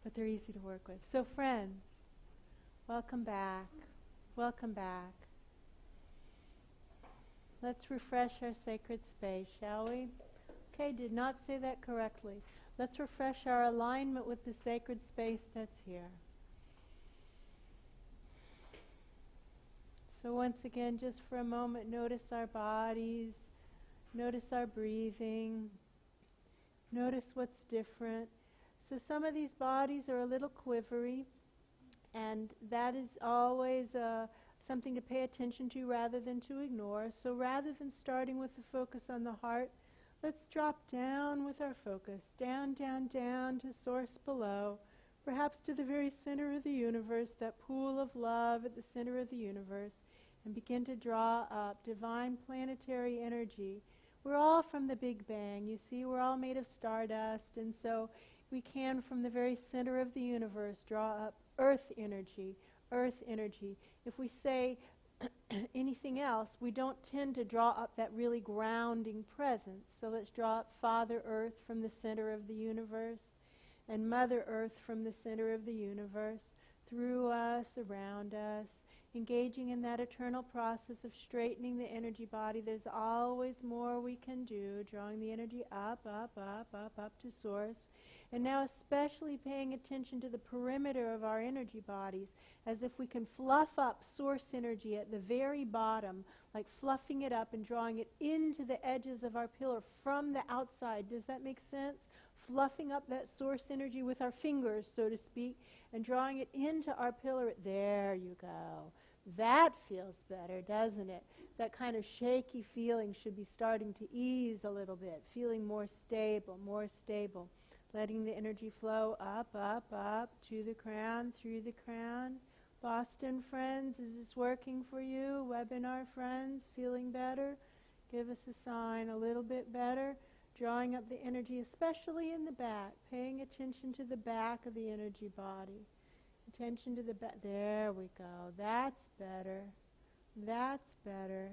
but they're easy to work with. So friends, welcome back. Welcome back. Let's refresh our sacred space, shall we? Okay, did not say that correctly. Let's refresh our alignment with the sacred space that's here. So once again, just for a moment, notice our bodies, notice our breathing, notice what's different. So some of these bodies are a little quivery, and that is always something to pay attention to rather than to ignore. So rather than starting with the focus on the heart, let's drop down with our focus, down, down, down to source below, perhaps to the very center of the universe, that pool of love at the center of the universe, and begin to draw up divine planetary energy. We're all from the Big Bang. You see, we're all made of stardust, and so we can, from the very center of the universe, draw up earth energy, earth energy. If we say anything else, we don't tend to draw up that really grounding presence. So let's draw up Father Earth from the center of the universe, and Mother Earth from the center of the universe, through us, around us, engaging in that eternal process of straightening the energy body. There's always more we can do, drawing the energy up, up, up, up, up to source. And now especially paying attention to the perimeter of our energy bodies, as if we can fluff up source energy at the very bottom, like fluffing it up and drawing it into the edges of our pillar from the outside. Does that make sense? Fluffing up that source energy with our fingers, so to speak, and drawing it into our pillar. There you go. That feels better, doesn't it? That kind of shaky feeling should be starting to ease a little bit, feeling more stable, more stable. Letting the energy flow up, up, up, to the crown, through the crown. Boston friends, is this working for you? Webinar friends, feeling better? Give us a sign. A little bit better. Drawing up the energy, especially in the back. Paying attention to the back of the energy body. Attention to the back. There we go. That's better. That's better.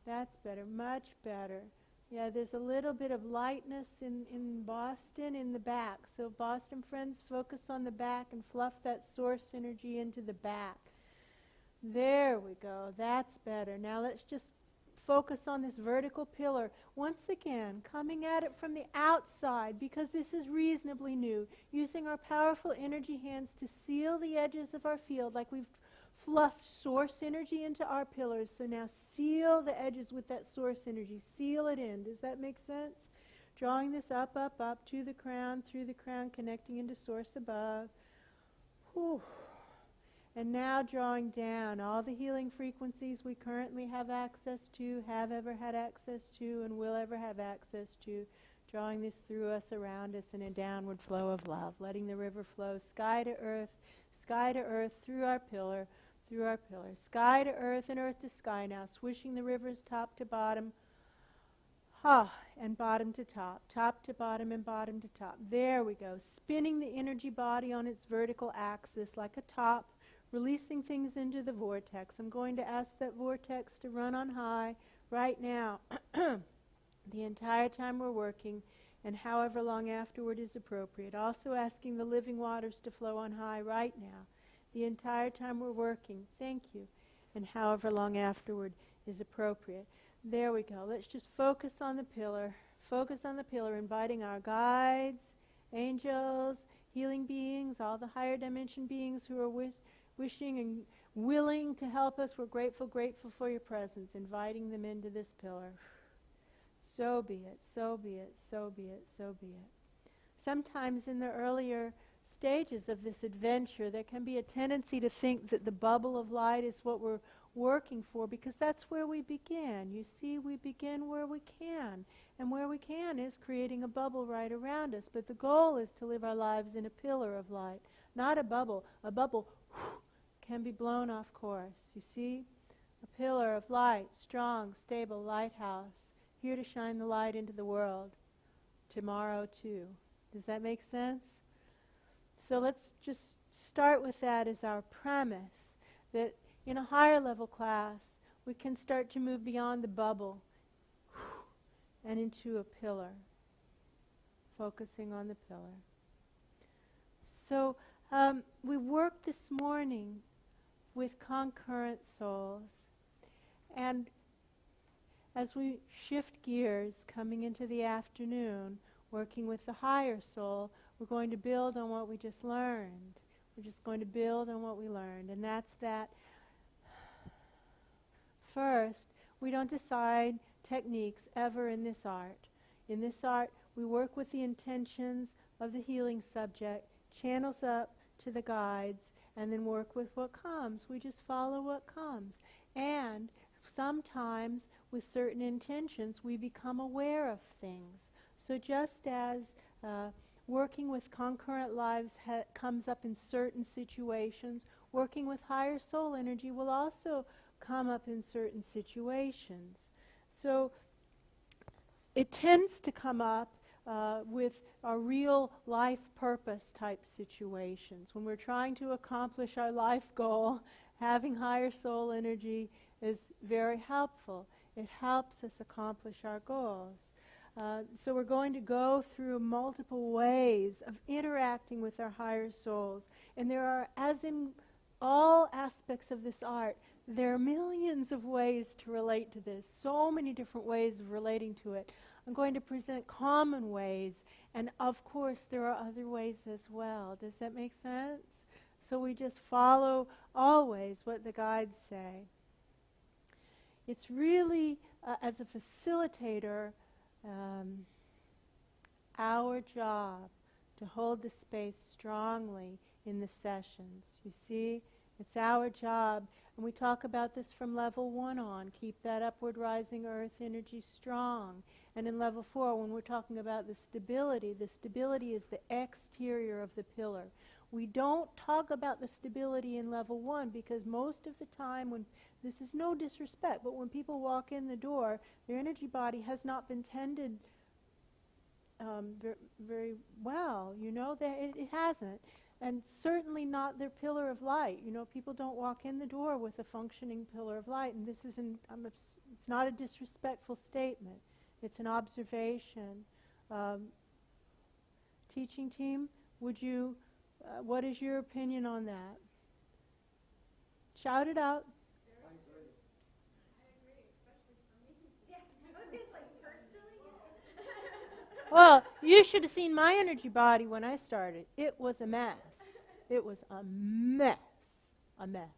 That's better. Much better. Yeah, there's a little bit of lightness in Boston in the back. So Boston friends, focus on the back and fluff that source energy into the back. There we go. That's better. Now let's just focus on this vertical pillar. Once again, coming at it from the outside, because this is reasonably new, using our powerful energy hands to seal the edges of our field, like we've fluffed source energy into our pillars. So now seal the edges with that source energy. Seal it in. Does that make sense? Drawing this up, up, up to the crown, through the crown, connecting into source above. Whew. And now drawing down all the healing frequencies we currently have access to, have ever had access to, and will ever have access to. Drawing this through us, around us, in a downward flow of love. Letting the river flow sky to earth, through our pillar, through our pillar. Sky to earth and earth to sky now, swishing the rivers top to bottom, and bottom to bottom and bottom to top. There we go. Spinning the energy body on its vertical axis like a top, releasing things into the vortex. I'm going to ask that vortex to run on high right now, the entire time we're working, and however long afterward is appropriate. Also asking the living waters to flow on high right now, the entire time we're working. Thank you. And however long afterward is appropriate. There we go. Let's just focus on the pillar. Focus on the pillar, inviting our guides, angels, healing beings, all the higher dimension beings who are wishing and willing to help us. We're grateful for your presence, inviting them into this pillar. So be it, so be it, so be it, so be it. Sometimes in the earlier stages of this adventure, there can be a tendency to think that the bubble of light is what we're working for, because that's where we begin. You see, we begin where we can, and where we can is creating a bubble right around us. But the goal is to live our lives in a pillar of light, not a bubble. A bubble can be blown off course. You see, a pillar of light, strong, stable lighthouse, here to shine the light into the world tomorrow too. Does that make sense? So let's just start with that as our premise, that in a higher level class we can start to move beyond the bubble and into a pillar, focusing on the pillar. So we worked this morning with concurrent souls, and as we shift gears coming into the afternoon, working with the higher soul, we're going to build on what we just learned. We're just going to build on what we learned, and that's that first, we don't decide techniques ever in this art. In this art, we work with the intentions of the healing subject, channels up to the guides, and then work with what comes. We just follow what comes. And sometimes, with certain intentions, we become aware of things. So just as working with concurrent lives comes up in certain situations, working with higher soul energy will also come up in certain situations. So it tends to come up with our real life purpose type situations. When we're trying to accomplish our life goal, having higher soul energy is very helpful. It helps us accomplish our goals. So we're going to go through multiple ways of interacting with our higher souls. And there are, as in all aspects of this art, there are millions of ways to relate to this, so many different ways of relating to it. I'm going to present common ways, and of course there are other ways as well. Does that make sense? So we just follow always what the guides say. It's really, as a facilitator, our job to hold the space strongly in the sessions. You see, it's our job. And we talk about this from level 1 on. Keep that upward rising earth energy strong. And in level 4, when we're talking about the stability is the exterior of the pillar. We don't talk about the stability in level 1 because most of the time, when this is no disrespect, but when people walk in the door, their energy body has not been tended very well. You know, it hasn't. And certainly not their pillar of light. You know, people don't walk in the door with a functioning pillar of light. And this isn't, it's not a disrespectful statement. It's an observation. Teaching team, would you, what is your opinion on that? Shout it out. I agree, especially for me. Yeah, I was like personally. Well, you should have seen my energy body when I started. It was a mess. It was a mess. A mess.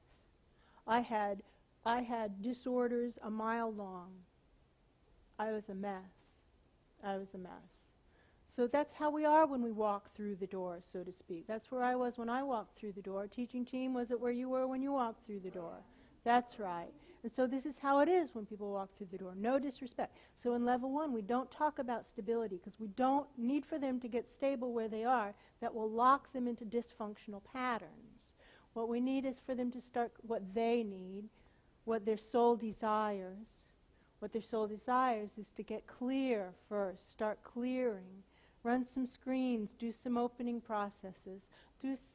I had disorders a mile long. I was a mess. I was a mess. So that's how we are when we walk through the door, so to speak. That's where I was when I walked through the door. Teaching team, was it where you were when you walked through the door? That's right. And so this is how it is when people walk through the door. No disrespect. So in level 1, we don't talk about stability because we don't need for them to get stable where they are. That will lock them into dysfunctional patterns. What we need is for them to start what they need, what their soul desires. What their soul desires is to get clear first, start clearing. Run some screens, do some opening processes,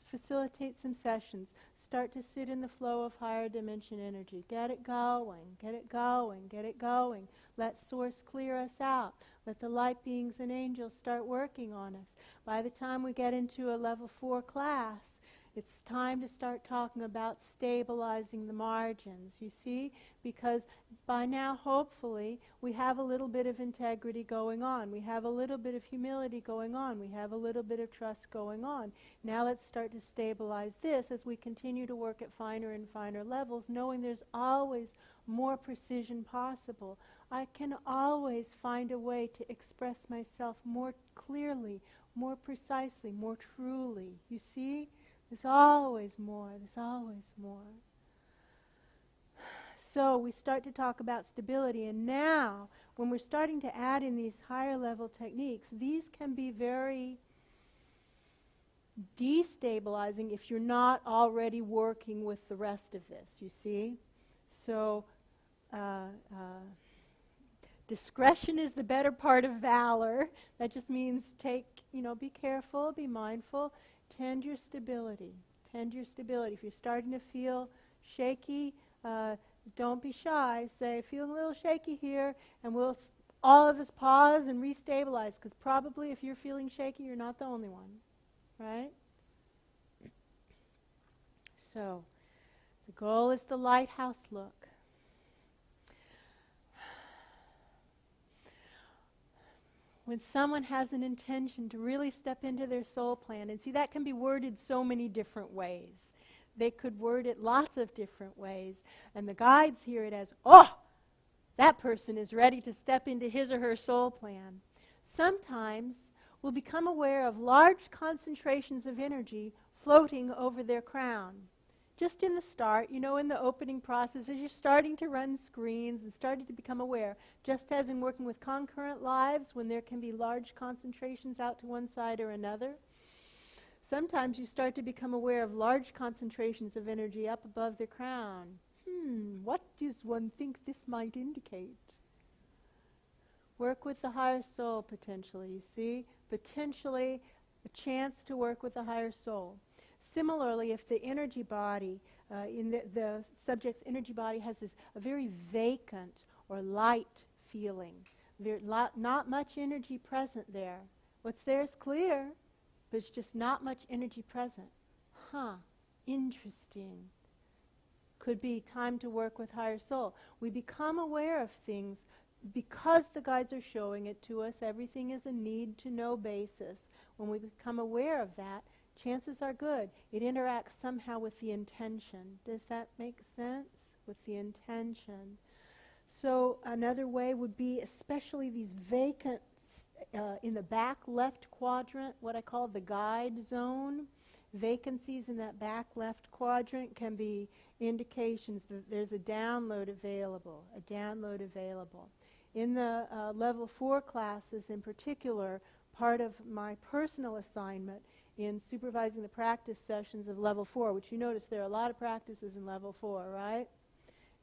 facilitate some sessions, start to sit in the flow of higher dimension energy. Get it going, get it going, get it going. Let Source clear us out. Let the light beings and angels start working on us. By the time we get into a level 4 class, it's time to start talking about stabilizing the margins, you see? Because by now, hopefully, we have a little bit of integrity going on. We have a little bit of humility going on. We have a little bit of trust going on. Now let's start to stabilize this as we continue to work at finer and finer levels, knowing there's always more precision possible. I can always find a way to express myself more clearly, more precisely, more truly. You see? There's always more. There's always more. So we start to talk about stability, and now when we're starting to add in these higher level techniques, these can be very destabilizing if you're not already working with the rest of this, you see? So discretion is the better part of valor. That just means be careful, be mindful. Tend your stability. Tend your stability. If you're starting to feel shaky, don't be shy. Say, feel a little shaky here, and we'll all of us pause and restabilize, because probably if you're feeling shaky, you're not the only one, right? So, the goal is the lighthouse look. When someone has an intention to really step into their soul plan, and see, that can be worded so many different ways. They could word it lots of different ways, and the guides hear it as, oh, that person is ready to step into his or her soul plan. Sometimes we'll become aware of large concentrations of energy floating over their crown. Just in the start, in the opening process, as you're starting to run screens and starting to become aware, just as in working with concurrent lives, when there can be large concentrations out to one side or another, sometimes you start to become aware of large concentrations of energy up above the crown. What does one think this might indicate? Work with the higher soul, potentially, you see? Potentially a chance to work with the higher soul. Similarly, if the energy body, the subject's energy body has a very vacant or light feeling, not much energy present there. What's there is clear, but it's just not much energy present. Interesting. Could be time to work with higher soul. We become aware of things because the guides are showing it to us. Everything is a need-to-know basis. When we become aware of that, chances are good. It interacts somehow with the intention. Does that make sense? With the intention. So another way would be especially these vacant, in the back left quadrant, what I call the guide zone. Vacancies in that back left quadrant can be indications that there's a download available. In the level 4 classes in particular, part of my personal assignment in supervising the practice sessions of level 4, which you notice there are a lot of practices in level 4, right?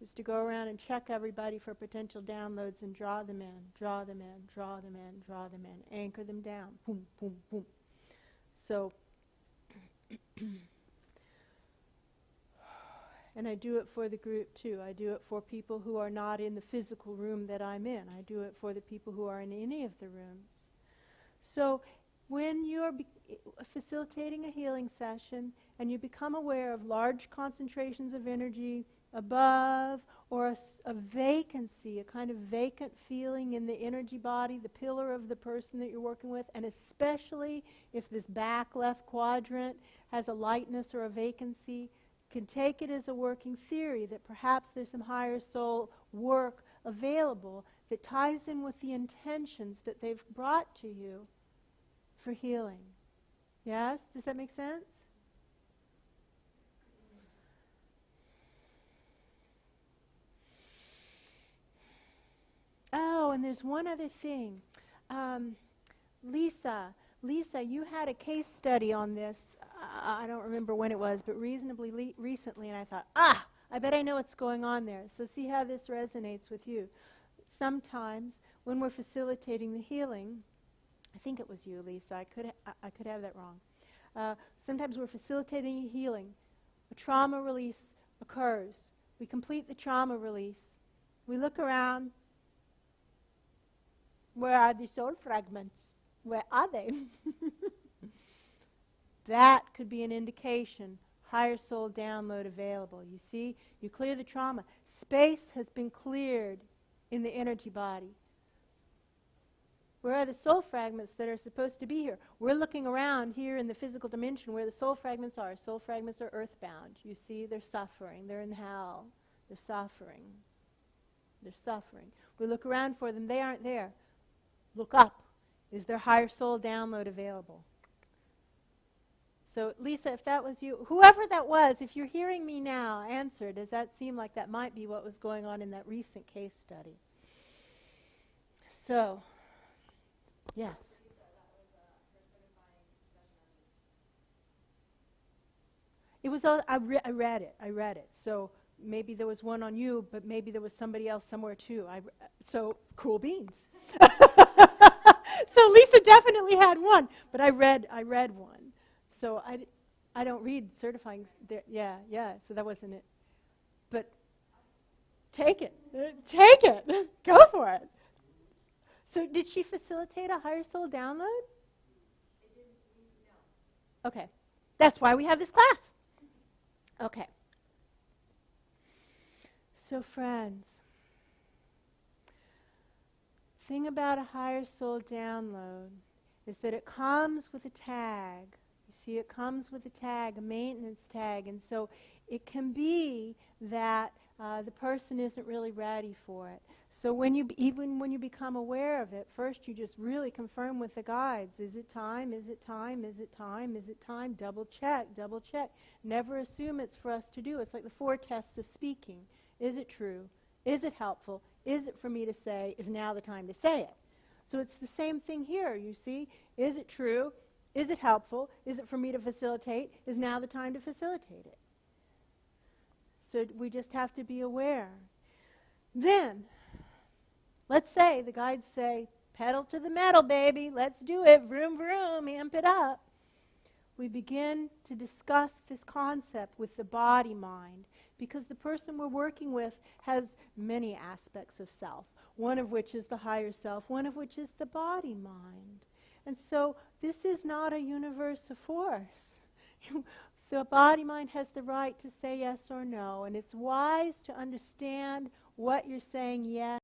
Is to go around and check everybody for potential downloads and draw them in, anchor them down, boom, boom, boom. So, and I do it for the group too. I do it for people who are not in the physical room that I'm in. I do it for the people who are in any of the rooms. So when you're facilitating a healing session and you become aware of large concentrations of energy above, or a vacancy, a kind of vacant feeling in the energy body, the pillar of the person that you're working with, and especially if this back left quadrant has a lightness or a vacancy, can take it as a working theory that perhaps there's some higher soul work available that ties in with the intentions that they've brought to you for healing. Yes? Does that make sense? Oh, and there's one other thing. Lisa, you had a case study on this. I don't remember when it was, but reasonably recently, and I thought, I bet I know what's going on there. So see how this resonates with you. Sometimes when we're facilitating the healing, I think it was you, Lisa. I could have that wrong. Sometimes we're facilitating a healing. A trauma release occurs. We complete the trauma release. We look around. Where are the soul fragments? Where are they? That could be an indication. Higher soul download available. You see? You clear the trauma. Space has been cleared in the energy body. Where are the soul fragments that are supposed to be here? We're looking around here in the physical dimension where the soul fragments are. Soul fragments are earthbound. You see? They're suffering. They're in hell. They're suffering. They're suffering. We look around for them. They aren't there. Look up. Is there higher soul download available? So, Lisa, if that was you, whoever that was, if you're hearing me now, answer. Does that seem like that might be what was going on in that recent case study? So, yes. It was. I read it. So maybe there was one on you, but maybe there was somebody else somewhere too. So cool beans. So Lisa definitely had one, but I read one. So I don't read certifying. Yeah. So that wasn't it. But take it. Go for it. So did she facilitate a higher soul download? No. Okay. That's why we have this class. Okay. So friends, thing about a higher soul download is that it comes with a tag. You see, it comes with a tag, a maintenance tag, and so it can be that the person isn't really ready for it. So even when you become aware of it, first you just really confirm with the guides. Is it time? Is it time? Is it time? Is it time? Double check, double check. Never assume it's for us to do. It's like the 4 tests of speaking. Is it true? Is it helpful? Is it for me to say? Is now the time to say it? So it's the same thing here, you see. Is it true? Is it helpful? Is it for me to facilitate? Is now the time to facilitate it? So we just have to be aware. Then, let's say the guides say, pedal to the metal, baby. Let's do it. Vroom, vroom. Amp it up. We begin to discuss this concept with the body mind, because the person we're working with has many aspects of self, one of which is the higher self, one of which is the body mind. And so this is not a universe of force. The body mind has the right to say yes or no, and it's wise to understand what you're saying yes